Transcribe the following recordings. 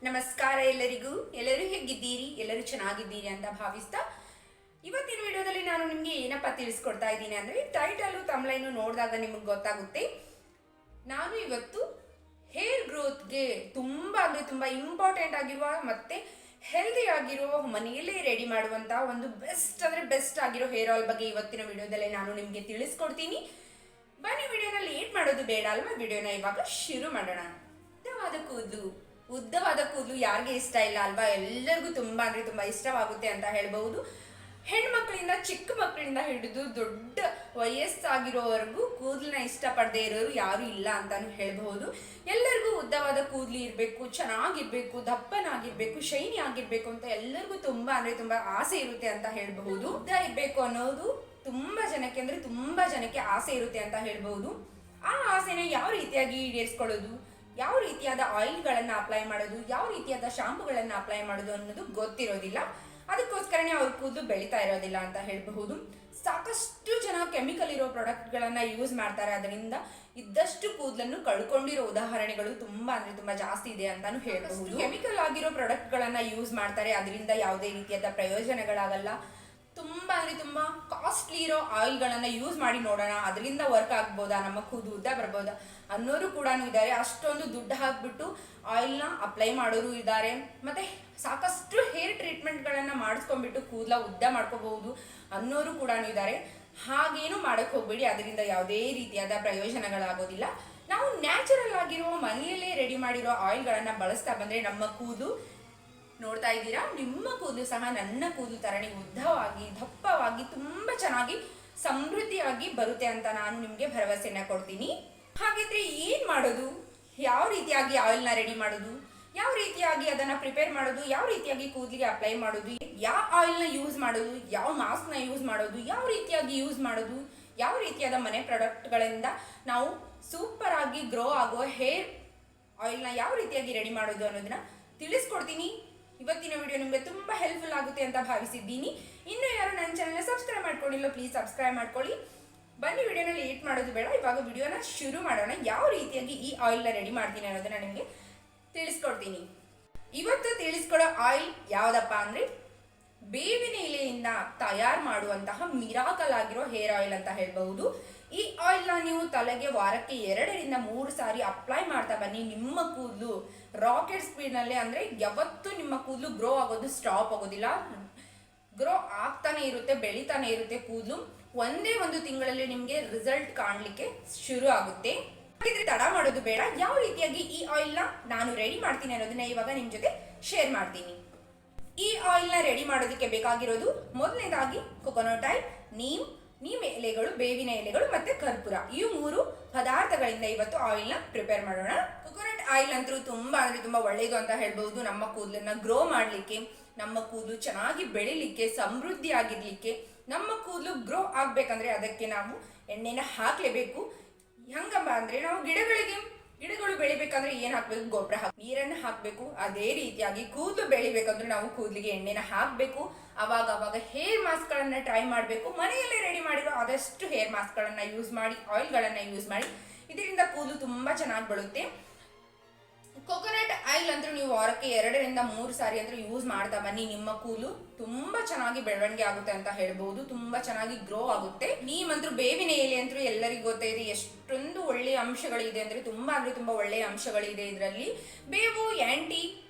ನಮಸ್ಕಾರ ಎಲ್ಲರಿಗೂ. ಎಲ್ಲರೂ ಹೇಗಿದ್ದೀರಿ? ಎಲ್ಲರೂ ಚೆನ್ನಾಗಿದ್ದೀರಿ ಅಂತ ಭಾವಿಸ್ತಾ ಇವತ್ತಿನ ವಿಡಿಯೋದಲ್ಲಿ ನಾನು ನಿಮಗೆ ಏನಪ್ಪ ತಿಳಿಸ್ಕೊಡ್ತಾ ಇದ್ದೀನಿ ಅಂದರೆ, ಟೈಟಲು ತಮ್ಲೈನು ನೋಡಿದಾಗ ನಿಮಗೆ ಗೊತ್ತಾಗುತ್ತೆ. ನಾನು ಇವತ್ತು ಹೇರ್ ಗ್ರೋತ್ಗೆ ತುಂಬ ಅಂದರೆ ತುಂಬ ಇಂಪಾರ್ಟೆಂಟ್ ಆಗಿರುವ ಮತ್ತು ಹೆಲ್ದಿ ಆಗಿರುವ ಮನೆಯಲ್ಲೇ ರೆಡಿ ಮಾಡುವಂಥ ಒಂದು ಬೆಸ್ಟ್ ಆಗಿರೋ ಹೇರ್ ಆಯಿಲ್ ಬಗ್ಗೆ ಇವತ್ತಿನ ವಿಡಿಯೋದಲ್ಲಿ ನಾನು ನಿಮಗೆ ತಿಳಿಸ್ಕೊಡ್ತೀನಿ. ಬನ್ನಿ, ವಿಡಿಯೋನ ಲೇಟ್ ಮಾಡೋದು ಬೇಡ ಅಲ್ವಾ? ವಿಡಿಯೋನ ಇವಾಗ ಶುರು ಮಾಡೋಣ. ಉದ್ದವಾದ ಕೂದಲು ಯಾರಿಗೆ ಇಷ್ಟ ಇಲ್ಲ ಅಲ್ವಾ? ಎಲ್ಲರಿಗೂ ತುಂಬ ಅಂದರೆ ತುಂಬ ಇಷ್ಟವಾಗುತ್ತೆ ಅಂತ ಹೇಳ್ಬಹುದು. ಹೆಣ್ಮಕ್ಳಿಂದ ಚಿಕ್ಕ ಮಕ್ಕಳಿಂದ ಹಿಡಿದು ದೊಡ್ಡ ವಯಸ್ಸಾಗಿರೋವರೆಗೂ ಕೂದಲನ್ನ ಇಷ್ಟಪಡದೇ ಇರೋರು ಯಾರು ಇಲ್ಲ ಅಂತಾನು ಹೇಳ್ಬಹುದು. ಎಲ್ಲರಿಗೂ ಉದ್ದವಾದ ಕೂದಲು ಇರಬೇಕು, ಚೆನ್ನಾಗಿರ್ಬೇಕು, ದಪ್ಪನಾಗಿರ್ಬೇಕು, ಶೈನಿ ಆಗಿರ್ಬೇಕು ಅಂತ ಎಲ್ಲರಿಗೂ ತುಂಬ ಅಂದರೆ ತುಂಬ ಆಸೆ ಇರುತ್ತೆ ಅಂತ ಹೇಳ್ಬಹುದು. ಉದ್ದ ಇರಬೇಕು ಅನ್ನೋದು ತುಂಬ ಜನಕ್ಕೆ ಆಸೆ ಇರುತ್ತೆ ಅಂತ ಹೇಳ್ಬಹುದು. ಆ ಆಸೆನ ಯಾವ ರೀತಿಯಾಗಿ ಈಡೇರಿಸ್ಕೊಳ್ಳೋದು, ಯಾವ ರೀತಿಯಾದ ಆಯಿಲ್ಗಳನ್ನು ಅಪ್ಲೈ ಮಾಡೋದು, ಯಾವ ರೀತಿಯಾದ ಶಾಂಪುಗಳನ್ನು ಅಪ್ಲೈ ಮಾಡೋದು ಅನ್ನೋದು ಗೊತ್ತಿರೋದಿಲ್ಲ. ಅದಕ್ಕೋಸ್ಕರನೇ ಅವ್ರ ಕೂದಲು ಬೆಳೀತಾ ಇರೋದಿಲ್ಲ ಅಂತ ಹೇಳಬಹುದು. ಸಾಕಷ್ಟು ಜನ ಕೆಮಿಕಲ್ ಇರೋ ಪ್ರಾಡಕ್ಟ್ಗಳನ್ನು ಯೂಸ್ ಮಾಡ್ತಾರೆ. ಅದರಿಂದ ಇದ್ದಷ್ಟು ಕೂದಲನ್ನು ಕಳ್ಕೊಂಡಿರೋ ಉದಾಹರಣೆಗಳು ತುಂಬ ಅಂದರೆ ತುಂಬ ಜಾಸ್ತಿ ಇದೆ ಅಂತಾನು ಹೇಳಬಹುದು. ಕೆಮಿಕಲ್ ಆಗಿರೋ ಪ್ರಾಡಕ್ಟ್ಗಳನ್ನು ಯೂಸ್ ಮಾಡ್ತಾರೆ, ಅದರಿಂದ ಯಾವುದೇ ರೀತಿಯಾದ ಪ್ರಯೋಜನಗಳಾಗಲ್ಲ. ತುಂಬ ಅಂದರೆ ತುಂಬ ಕಾಸ್ಟ್ಲಿ ಇರೋ ಆಯಿಲ್ಗಳನ್ನು ಯೂಸ್ ಮಾಡಿ ನೋಡೋಣ, ಅದರಿಂದ ವರ್ಕ್ ಆಗ್ಬೋದಾ, ನಮ್ಮ ಕೂದಲು ಉದ್ದ ಬರ್ಬೋದಾ ಅನ್ನೋರು ಕೂಡ ಇದ್ದಾರೆ. ಅಷ್ಟೊಂದು ದುಡ್ಡು ಹಾಕ್ಬಿಟ್ಟು ಆಯಿಲ್ನ ಅಪ್ಲೈ ಮಾಡೋರು ಇದ್ದಾರೆ. ಮತ್ತು ಸಾಕಷ್ಟು ಹೇರ್ ಟ್ರೀಟ್ಮೆಂಟ್ಗಳನ್ನು ಮಾಡಿಸ್ಕೊಂಡ್ಬಿಟ್ಟು ಕೂದಲ ಉದ್ದ ಮಾಡ್ಕೋಬಹುದು ಅನ್ನೋರು ಕೂಡ ಇದ್ದಾರೆ. ಹಾಗೇನು ಮಾಡೋಕ್ಕೆ ಹೋಗ್ಬೇಡಿ, ಅದರಿಂದ ಯಾವುದೇ ರೀತಿಯಾದ ಪ್ರಯೋಜನಗಳಾಗೋದಿಲ್ಲ. ನಾವು ನ್ಯಾಚುರಲ್ ಆಗಿರೋ ಮನೆಯಲ್ಲೇ ರೆಡಿ ಮಾಡಿರೋ ಆಯಿಲ್ಗಳನ್ನು ಬಳಸ್ತಾ ಬಂದರೆ ನಮ್ಮ ಕೂದಲು, ನೋಡ್ತಾ ಇದ್ದೀರಾ, ನಿಮ್ಮ ಕೂದಲು ಸಹ ನನ್ನ ಕೂದಲು ಥರನೇ ಉದ್ದವಾಗಿ ದಪ್ಪವಾಗಿ ತುಂಬ ಚೆನ್ನಾಗಿ ಸಮೃದ್ಧಿಯಾಗಿ ಬರುತ್ತೆ ಅಂತ ನಾನು ನಿಮಗೆ ಭರವಸೆನ ಕೊಡ್ತೀನಿ. ಹಾಗಿದ್ರೆ ಏನು ಮಾಡೋದು, ಯಾವ ರೀತಿಯಾಗಿ ಆಯಿಲ್ನ ರೆಡಿ ಮಾಡೋದು, ಯಾವ ರೀತಿಯಾಗಿ ಅದನ್ನು ಪ್ರಿಪೇರ್ ಮಾಡೋದು, ಯಾವ ರೀತಿಯಾಗಿ ಕೂದಲಿಗೆ ಅಪ್ಲೈ ಮಾಡೋದು, ಯಾವ ಆಯಿಲ್ನ ಯೂಸ್ ಮಾಡೋದು, ಯಾವ ಮಾಸ್ಕ್ನ ಯೂಸ್ ಮಾಡೋದು, ಯಾವ ರೀತಿಯಾಗಿ ಯೂಸ್ ಮಾಡೋದು, ಯಾವ ರೀತಿಯಾದ ಮನೆ ಪ್ರಾಡಕ್ಟ್ಗಳಿಂದ ನಾವು ಸೂಪರ್ ಆಗಿ ಗ್ರೋ ಆಗುವ ಹೇರ್ ಆಯಿಲ್ನ ಯಾವ ರೀತಿಯಾಗಿ ರೆಡಿ ಮಾಡೋದು ಅನ್ನೋದನ್ನ ತಿಳಿಸ್ಕೊಡ್ತೀನಿ. ಇವತ್ತಿನ ವಿಡಿಯೋ ನಿಮಗೆ ತುಂಬ ಹೆಲ್ಪ್ಫುಲ್ ಆಗುತ್ತೆ ಅಂತ ಭಾವಿಸಿದ್ದೀನಿ. ಇನ್ನೂ ಯಾರು ನನ್ನ ಚಾನಲ್ನ ಸಬ್ಸ್ಕ್ರೈಬ್ ಮಾಡ್ಕೊಂಡಿಲ್ಲ, ಪ್ಲೀಸ್ ಸಬ್ಸ್ಕ್ರೈಬ್ ಮಾಡ್ಕೊಳ್ಳಿ. ಬನ್ನಿ, ವಿಡಿಯೋನ ಲೇಟ್ ಮಾಡೋದು ಬೇಡ, ಇವಾಗ ವಿಡಿಯೋನ ಶುರು ಮಾಡೋಣ. ಯಾವ ರೀತಿಯಾಗಿ ಈ ಆಯಿಲ್ನ ರೆಡಿ ಮಾಡ್ತೀನಿ ಅನ್ನೋದನ್ನ ನಿಮಗೆ ತಿಳಿಸ್ಕೊಡ್ತೀನಿ. ಇವತ್ತು ತಿಳಿಸ್ಕೊಡೋ ಆಯಿಲ್ ಯಾವುದಪ್ಪ ಅಂದರೆ, ಬೇವಿನ ಎಲೆಯಿಂದ ತಯಾರು ಮಾಡುವಂತಹ ಮಿರಾಕಲ್ ಆಗಿರೋ ಹೇರ್ ಆಯಿಲ್ ಅಂತ ಹೇಳ್ಬಹುದು. ಈ ಆಯಿಲ್ನ ನೀವು ತಲೆಗೆ ವಾರಕ್ಕೆ 2 ರಿಂದ 3 ಸಾರಿ ಅಪ್ಲೈ ಮಾಡ್ತಾ ಬನ್ನಿ. ನಿಮ್ಮ ಕೂದಲು ರಾಕೆಟ್ ಸ್ಪೀಡ್ನಲ್ಲಿ, ಅಂದರೆ ಯಾವತ್ತೂ ನಿಮ್ಮ ಕೂದಲು ಗ್ರೋ ಆಗೋದು ಸ್ಟಾಪ್ ಆಗೋದಿಲ್ಲ, ಗ್ರೋ ಆಗ್ತಾನೆ ಇರುತ್ತೆ, ಬೆಳೀತಾನೆ ಇರುತ್ತೆ. ಕೂದಲು ಒಂದೇ ಒಂದು ತಿಂಗಳಲ್ಲಿ ನಿಮಗೆ ರಿಸಲ್ಟ್ ಕಾಣಲಿಕ್ಕೆ ಶುರು ಆಗುತ್ತೆ. ಹಾಗಿದ್ರೆ ತಡ ಮಾಡೋದು ಬೇಡ, ಯಾವ ರೀತಿಯಾಗಿ ಈ ಆಯಿಲ್ನ ನಾನು ರೆಡಿ ಮಾಡ್ತೀನಿ ಅನ್ನೋದನ್ನ ಇವಾಗ ನಿಮ್ಮ ಜೊತೆ ಶೇರ್ ಮಾಡ್ತೀನಿ. ಈ ಆಯಿಲ್ನ ರೆಡಿ ಮಾಡೋದಕ್ಕೆ ಬೇಕಾಗಿರೋದು, ಮೊದಲನೇದಾಗಿ ಕೊಕೊನಟ್ ಆಯಿಲ್, ನೀಮ್ ಎಲೆಗಳು, ಬೇವಿನ ಎಲೆಗಳು ಮತ್ತೆ ಕರ್ಪೂರ. ಈ 3 ಪದಾರ್ಥಗಳಿಂದ ಇವತ್ತು ಆಯಿಲ್ನ ಪ್ರಿಪೇರ್ ಮಾಡೋಣ. ಕೊಕೊನಟ್ ಆಯಿಲ್ ಅಂತೂ ತುಂಬಾ ಅಂದ್ರೆ ತುಂಬಾ ಒಳ್ಳೆಯದು ಅಂತ ಹೇಳ್ಬಹುದು. ನಮ್ಮ ಕೂದಲನ್ನ ಗ್ರೋ ಮಾಡಲಿಕ್ಕೆ, ನಮ್ಮ ಕೂದಲು ಚೆನ್ನಾಗಿ ಬೆಳಿಲಿಕ್ಕೆ, ಸಮೃದ್ಧಿ ಆಗಿರ್ಲಿಕ್ಕೆ, ನಮ್ಮ ಕೂದಲು ಗ್ರೋ ಆಗ್ಬೇಕಂದ್ರೆ ಅದಕ್ಕೆ ನಾವು ಎಣ್ಣೆನ ಹಾಕ್ಲೇಬೇಕು. ಹೆಂಗಮ್ಮ ಅಂದ್ರೆ, ನಾವು ಗಿಡಗಳು ಬೆಳಿಬೇಕಂದ್ರೆ ಏನ್ ಹಾಕ್ಬೇಕು? ಗೊಬ್ಬರ ನೀರನ್ನು ಹಾಕ್ಬೇಕು. ಅದೇ ರೀತಿಯಾಗಿ ಕೂದಲು ಬೆಳಿಬೇಕಂದ್ರೆ ನಾವು ಕೂದಲಿಗೆ ಎಣ್ಣೆನ ಹಾಕ್ಬೇಕು. ಅವಾಗ ಹೇರ್ ಮಾಸ್ಕ್ ಗಳನ್ನ ಟ್ರೈ ಮಾಡಬೇಕು. ಮನೆಯಲ್ಲೇ ರೆಡಿ ಮಾಡಿರೋ ಆದಷ್ಟು ಹೇರ್ ಮಾಸ್ಕ್ ಗಳನ್ನ ಯೂಸ್ ಮಾಡಿ, ಆಯಿಲ್ಗಳನ್ನ ಯೂಸ್ ಮಾಡಿ, ಇದರಿಂದ ಕೂದಲು ತುಂಬಾ ಚೆನ್ನಾಗಿ ಬರುತ್ತೆ. ಕೊಕೊನಟ್ ಆಯಿಲ್ ಅಂತೂ ನೀವು ವಾರಕ್ಕೆ 2 ರಿಂದ 3 ಸಾರಿ ಅಂತೂ ಯೂಸ್ ಮಾಡ್ತಾ ಬನ್ನಿ. ನಿಮ್ಮ ಕೂದಲು ತುಂಬಾ ಚೆನ್ನಾಗಿ ಬೆಳವಣಿಗೆ ಆಗುತ್ತೆ ಅಂತ ಹೇಳ್ಬಹುದು, ತುಂಬಾ ಚೆನ್ನಾಗಿ ಗ್ರೋ ಆಗುತ್ತೆ. ನೀವಂತೂ ಬೇವಿನ ಎಲೆ ಅಂತೂ ಎಲ್ಲರಿಗೂ ಗೊತ್ತಿದೆ ಎಷ್ಟೊಂದು ಒಳ್ಳೆಯ ಅಂಶಗಳಿದೆ ಅಂದ್ರೆ ತುಂಬಾ ಒಳ್ಳೆಯ ಅಂಶಗಳಿದೆ ಇದರಲ್ಲಿ. ಬೇವು ಆಂಟಿ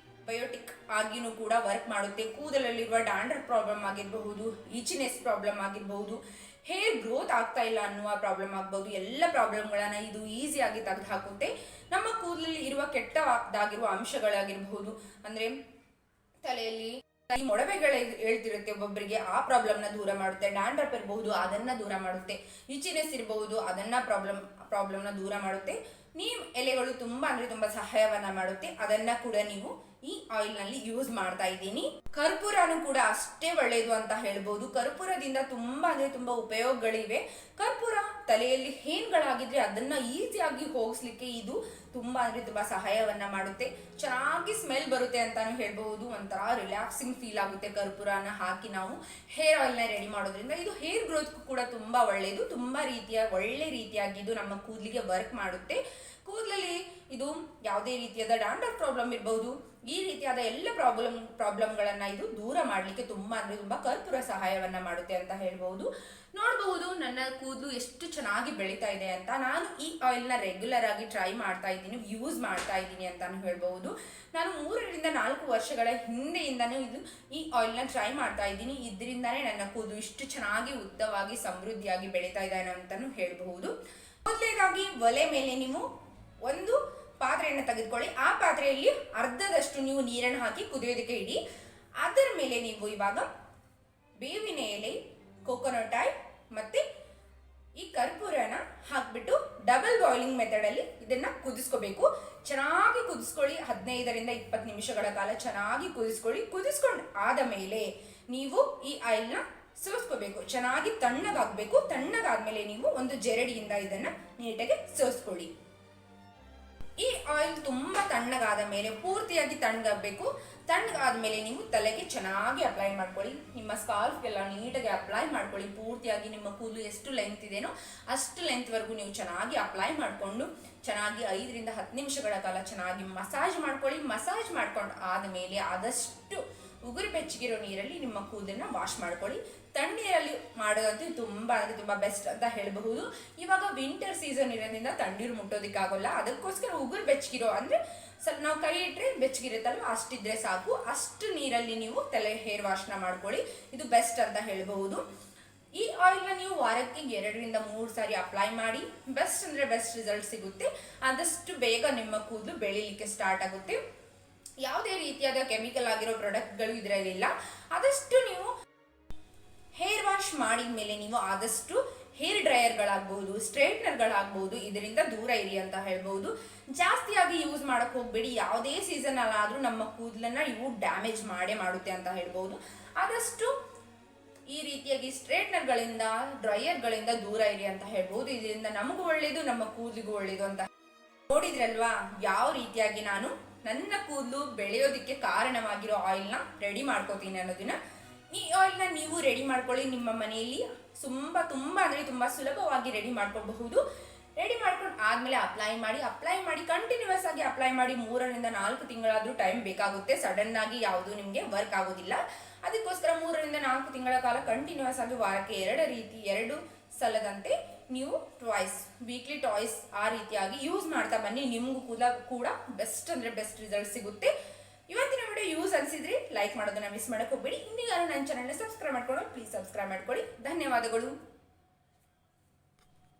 ಬಯೋಟಿಕ್ ಆಗಿನೂ ಕೂಡ ವರ್ಕ್ ಮಾಡುತ್ತೆ. ಕೂದಲಲ್ಲಿರುವ ಡ್ಯಾಂಡ್ರಫ್ ಪ್ರಾಬ್ಲಮ್ ಆಗಿರಬಹುದು, ಈಚಿನೆಸ್ ಪ್ರಾಬ್ಲಮ್ ಆಗಿರಬಹುದು, ಹೇರ್ ಗ್ರೋತ್ ಆಗ್ತಾ ಇಲ್ಲ ಅನ್ನುವ ಪ್ರಾಬ್ಲಮ್ ಆಗ್ಬಹುದು, ಎಲ್ಲ ಪ್ರಾಬ್ಲಮ್ಗಳನ್ನ ಇದು ಈಸಿಯಾಗಿ ತೆಗೆದು ಹಾಕುತ್ತೆ. ನಮ್ಮ ಕೂದಲಲ್ಲಿ ಇರುವ ಕೆಟ್ಟದಾಗಿರುವ ಅಂಶಗಳಾಗಿರಬಹುದು, ಅಂದ್ರೆ ತಲೆಯಲ್ಲಿ ಮೊಡವೆಗಳು ಹೇಳ್ತಿರುತ್ತೆ ಒಬ್ಬೊಬ್ಬರಿಗೆ, ಆ ಪ್ರಾಬ್ಲಮ್ನ ದೂರ ಮಾಡುತ್ತೆ. ಡ್ಯಾಂಡ್ರಫ್ ಇರಬಹುದು, ಅದನ್ನ ದೂರ ಮಾಡುತ್ತೆ. ಈಚಿನೆಸ್ ಇರಬಹುದು, ಅದನ್ನ ಪ್ರಾಬ್ಲಮ್ನ ದೂರ ಮಾಡುತ್ತೆ. ನೀಮ್ ಎಲೆಗಳು ತುಂಬಾ ಅಂದ್ರೆ ತುಂಬಾ ಸಹಾಯವನ್ನ ಮಾಡುತ್ತೆ. ಅದನ್ನ ಕೂಡ ನೀವು ಈ ಆಯಿಲ್ ನಲ್ಲಿ ಯೂಸ್ ಮಾಡ್ತಾ ಇದ್ದೀನಿ. ಕರ್ಪೂರನು ಕೂಡ ಅಷ್ಟೇ ಒಳ್ಳೆಯದು ಅಂತ ಹೇಳ್ಬೋದು. ಕರ್ಪೂರದಿಂದ ತುಂಬಾ ಅಂದ್ರೆ ತುಂಬಾ ಉಪಯೋಗಗಳಿವೆ. ಕರ್ಪೂರ ತಲೆಯಲ್ಲಿ ಹೇನ್ಗಳಾಗಿದ್ರೆ ಅದನ್ನ ಈಸಿಯಾಗಿ ಹೋಗಿಸ್ಲಿಕ್ಕೆ ಇದು ತುಂಬಾ ಅಂದ್ರೆ ತುಂಬಾ ಸಹಾಯವನ್ನ ಮಾಡುತ್ತೆ. ಚೆನ್ನಾಗಿ ಸ್ಮೆಲ್ ಬರುತ್ತೆ ಅಂತಾನು ಹೇಳ್ಬಹುದು. ಒಂಥರ ರಿಲ್ಯಾಕ್ಸಿಂಗ್ ಫೀಲ್ ಆಗುತ್ತೆ ಕರ್ಪೂರನ ಹಾಕಿ ನಾವು ಹೇರ್ ಆಯಿಲ್ ನ ರೆಡಿ ಮಾಡೋದ್ರಿಂದ. ಇದು ಹೇರ್ ಗ್ರೋತ್ ಕೂಡ ತುಂಬಾ ಒಳ್ಳೆಯದು. ತುಂಬಾ ಒಳ್ಳೆ ರೀತಿಯಾಗಿ ಇದು ನಮ್ಮ ಕೂದಲಿಗೆ ವರ್ಕ್ ಮಾಡುತ್ತೆ. ಕೂದಲಲ್ಲಿ ಇದು ಯಾವುದೇ ರೀತಿಯಾದ ಡ್ಯಾಂಡ್ರಫ್ ಪ್ರಾಬ್ಲಮ್ ಇರಬಹುದು, ಈ ರೀತಿಯಾದ ಎಲ್ಲ ಪ್ರಾಬ್ಲಮ್ಗಳನ್ನ ಇದು ದೂರ ಮಾಡ್ಲಿಕ್ಕೆ ತುಂಬಾ ಅಂದ್ರೆ ತುಂಬಾ ಕರ್ಪೂರ ಸಹಾಯವನ್ನ ಮಾಡುತ್ತೆ ಅಂತ ಹೇಳ್ಬಹುದು. ನೋಡಬಹುದು ನನ್ನ ಕೂದಲು ಎಷ್ಟು ಚೆನ್ನಾಗಿ ಬೆಳೀತಾ ಇದೆ ಅಂತ. ನಾನು ಈ ಆಯಿಲ್ ನ ರೆಗ್ಯುಲರ್ ಆಗಿ ಟ್ರೈ ಮಾಡ್ತಾ ಇದ್ದೀನಿ, ಯೂಸ್ ಮಾಡ್ತಾ ಇದ್ದೀನಿ ಅಂತಾನು ಹೇಳ್ಬಹುದು. ನಾನು 3-4 ವರ್ಷಗಳ ಹಿಂದೆಯಿಂದಾನು ಈ ಆಯಿಲ್ ನ ಟ್ರೈ ಮಾಡ್ತಾ ಇದ್ದೀನಿ. ಇದರಿಂದಾನೇ ನನ್ನ ಕೂದಲು ಇಷ್ಟು ಚೆನ್ನಾಗಿ ಉದ್ದವಾಗಿ ಸಮೃದ್ಧಿಯಾಗಿ ಬೆಳೀತಾ ಇದ್ದಾನೆ ಅಂತಾನು ಹೇಳ್ಬಹುದು. ಮೊದಲೇದಾಗಿ ಒಲೆ ಮೇಲೆ ನೀವು ಒಂದು ಪಾತ್ರೆಯನ್ನು ತೆಗೆದುಕೊಳ್ಳಿ. ಆ ಪಾತ್ರೆಯಲ್ಲಿ ಅರ್ಧದಷ್ಟು ನೀವು ನೀರನ್ನು ಹಾಕಿ ಕುದಿಯೋದಕ್ಕೆ ಇಡಿ. ಅದರ ಮೇಲೆ ನೀವು ಇವಾಗ ಬೇವಿನ ಎಲೆ, ಕೋಕೋನಟ್ ಆಯಿಲ್ ಮತ್ತೆ ಈ ಕರ್ಪೂರನ ಹಾಕ್ಬಿಟ್ಟು ಡಬಲ್ ಬಾಯ್ಲಿಂಗ್ ಮೆಥಡ್ ಅಲ್ಲಿ ಇದನ್ನ ಕುದಿಸ್ಕೋಬೇಕು. ಚೆನ್ನಾಗಿ ಕುದಿಸ್ಕೊಳ್ಳಿ. 15-20 ನಿಮಿಷಗಳ ಕಾಲ ಚೆನ್ನಾಗಿ ಕುದಿಸ್ಕೊಳ್ಳಿ. ಕುದಿಸ್ಕೊಂಡು ಆದ ಮೇಲೆ ನೀವು ಈ ಆಯಿಲ್ ನ ಸೋಸ್ಕೋಬೇಕು. ಚೆನ್ನಾಗಿ ತಣ್ಣಗಾಗಬೇಕು. ತಣ್ಣಗಾದ್ಮೇಲೆ ನೀವು ಒಂದು ಜರಡಿಯಿಂದ ಇದನ್ನ ನೀಟಾಗಿ ಸೋಸ್ಕೊಳ್ಳಿ. ಈ ಆಯಿಲ್ ತುಂಬಾ ತಣ್ಣಗಾದ ಮೇಲೆ, ಪೂರ್ತಿಯಾಗಿ ತಣ್ಣಗಾಗಬೇಕು. ತಣ್ಣಗಾದ ಮೇಲೆ ನೀವು ತಲೆಗೆ ಚೆನ್ನಾಗಿ ಅಪ್ಲೈ ಮಾಡ್ಕೊಳ್ಳಿ. ನಿಮ್ಮ ಸ್ಕಾಲ್ಫ್ಗೆಲ್ಲ ನೀಟಾಗಿ ಅಪ್ಲೈ ಮಾಡ್ಕೊಳ್ಳಿ. ಪೂರ್ತಿಯಾಗಿ ನಿಮ್ಮ ಕೂದಲು ಎಷ್ಟು ಲೆಂತ್ ಇದೆನೋ ಅಷ್ಟು ಲೆಂತ್ವರೆಗೂ ನೀವು ಚೆನ್ನಾಗಿ ಅಪ್ಲೈ ಮಾಡಿಕೊಂಡು ಚೆನ್ನಾಗಿ 5-10 ನಿಮಿಷಗಳ ಕಾಲ ಚೆನ್ನಾಗಿ ಮಸಾಜ್ ಮಾಡ್ಕೊಳ್ಳಿ. ಮಸಾಜ್ ಮಾಡ್ಕೊಂಡು ಆದಮೇಲೆ ಆದಷ್ಟು ಉಗುರು ಬೆಚ್ಚಗಿರೋ ನೀರಲ್ಲಿ ನಿಮ್ಮ ಕೂದಲನ್ನ ವಾಶ್ ಮಾಡ್ಕೊಳ್ಳಿ. ತಣ್ಣೀರಲ್ಲಿ ಮಾಡೋದಂತೂ ತುಂಬಾ ಅಂದ್ರೆ ತುಂಬಾ ಬೆಸ್ಟ್ ಅಂತ ಹೇಳಬಹುದು. ಇವಾಗ ವಿಂಟರ್ ಸೀಸನ್ ಇರೋದ್ರಿಂದ ತಣ್ಣೀರು ಮುಟ್ಟೋದಕ್ಕಾಗಲ್ಲ. ಅದಕ್ಕೋಸ್ಕರ ಉಗುರು ಬೆಚ್ಚಗಿರೋ ಅಂದ್ರೆ ಸ್ವಲ್ಪ ನಾವು ಕೈ ಇಟ್ಟರೆ ಬೆಚ್ಚಗಿರುತ್ತಲ್ವ ಅಷ್ಟಿದ್ರೆ ಸಾಕು. ಅಷ್ಟು ನೀರಲ್ಲಿ ನೀವು ತಲೆ ಹೇರ್ ವಾಶ್ನ ಮಾಡ್ಕೊಳ್ಳಿ. ಇದು ಬೆಸ್ಟ್ ಅಂತ ಹೇಳಬಹುದು. ಈ ಆಯಿಲ್ನ ನೀವು ವಾರಕ್ಕೆ 2-3 ಸಾರಿ ಅಪ್ಲೈ ಮಾಡಿ. ಬೆಸ್ಟ್ ಅಂದ್ರೆ ಬೆಸ್ಟ್ ರಿಸಲ್ಟ್ ಸಿಗುತ್ತೆ. ಆದಷ್ಟು ಬೇಗ ನಿಮ್ಮ ಕೂದಲು ಬೆಳಿಲಿಕ್ಕೆ ಸ್ಟಾರ್ಟ್ ಆಗುತ್ತೆ. ಯಾವುದೇ ರೀತಿಯಾದ ಕೆಮಿಕಲ್ ಆಗಿರೋ ಪ್ರಾಡಕ್ಟ್ಗಳು ಇದರಲ್ಲಿಲ್ಲ. ಆದಷ್ಟು ನೀವು ಹೇರ್ ವಾಶ್ ಮಾಡಿದ ಮೇಲೆ ನೀವು ಆದಷ್ಟು ಹೇರ್ ಡ್ರೈಯರ್ಗಳಾಗಬಹುದು, ಸ್ಟ್ರೈಟ್ನರ್ಗಳಾಗಬಹುದು, ಇದರಿಂದ ದೂರ ಇರಿ ಅಂತ ಹೇಳ್ಬಹುದು. ಜಾಸ್ತಿಯಾಗಿ ಯೂಸ್ ಮಾಡಕ್ ಹೋಗ್ಬೇಡಿ. ಯಾವುದೇ ಸೀಸನ್ ಅಲ್ಲಾದ್ರೂ ನಮ್ಮ ಕೂದಲನ್ನ ಇವು ಡ್ಯಾಮೇಜ್ ಮಾಡುತ್ತೆ ಅಂತ ಹೇಳ್ಬಹುದು. ಆದಷ್ಟು ಈ ರೀತಿಯಾಗಿ ಸ್ಟ್ರೈಟ್ನರ್ಗಳಿಂದ, ಡ್ರೈಯರ್ಗಳಿಂದ ದೂರ ಇರಿ ಅಂತ ಹೇಳ್ಬಹುದು. ಇದರಿಂದ ನಮಗೂ ಒಳ್ಳೇದು, ನಮ್ಮ ಕೂದಲಿಗೂ ಒಳ್ಳೇದು ಅಂತ. ನೋಡಿದ್ರಲ್ವಾ ಯಾವ ರೀತಿಯಾಗಿ ನಾನು ನನ್ನ ಕೂದಲು ಬೆಳೆಯೋದಕ್ಕೆ ಕಾರಣವಾಗಿರೋ ಆಯಿಲ್ನ ರೆಡಿ ಮಾಡ್ಕೋತೀನಿ ಅನ್ನೋದನ್ನ. ಈ ಆಯಿಲ್ನ ನೀವು ರೆಡಿ ಮಾಡ್ಕೊಳ್ಳಿ. ನಿಮ್ಮ ಮನೆಯಲ್ಲಿ ತುಂಬಾ ಅಂದ್ರೆ ತುಂಬಾ ಸುಲಭವಾಗಿ ರೆಡಿ ಮಾಡ್ಕೊಳ್ಬಹುದು. ರೆಡಿ ಮಾಡ್ಕೊಂಡು ಆದ್ಮೇಲೆ ಅಪ್ಲೈ ಮಾಡಿ ಕಂಟಿನ್ಯೂಸ್ ಆಗಿ ಅಪ್ಲೈ ಮಾಡಿ. 3-4 ತಿಂಗಳಾದ್ರೂ ಟೈಮ್ ಬೇಕಾಗುತ್ತೆ. ಸಡನ್ ಆಗಿ ಯಾವುದು ನಿಮಗೆ ವರ್ಕ್ ಆಗೋದಿಲ್ಲ. ಅದಕ್ಕೋಸ್ಕರ 3-4 ತಿಂಗಳ ಕಾಲ ಕಂಟಿನ್ಯೂಸ್ ಆಗಿ ವಾರಕ್ಕೆ 2 ಸಲದಂತೆ ನೀವು ವೀಕ್ಲಿ ಟಾಯ್ಸ್ ಆ ರೀತಿಯಾಗಿ ಯೂಸ್ ಮಾಡ್ತಾ ಬನ್ನಿ. ನಿಮಗೂ ಕೂಡ ಬೆಸ್ಟ್ ಅಂದ್ರೆ ಬೆಸ್ಟ್ ರಿಸಲ್ಟ್ ಸಿಗುತ್ತೆ. ಇವತ್ತಿನ ವಿಡಿಯೋ ಯೂಸ್ ಅನ್ಸಿದ್ರಿ ಲೈಕ್ ಮಾಡೋದನ್ನ ಮಿಸ್ ಮಾಡಕ್ ಹೋಗ್ಬೇಡಿ. ಇನ್ನೀಗಾರು ನನ್ನ ಚಾನಲ್ನ ಸಬ್ಸ್ಕ್ರೈಬ್ ಮಾಡ್ಕೊಂಡು ಪ್ಲೀಸ್ ಸಬ್ಸ್ಕ್ರೈಬ್ ಮಾಡ್ಕೊಳ್ಳಿ. ಧನ್ಯವಾದಗಳು.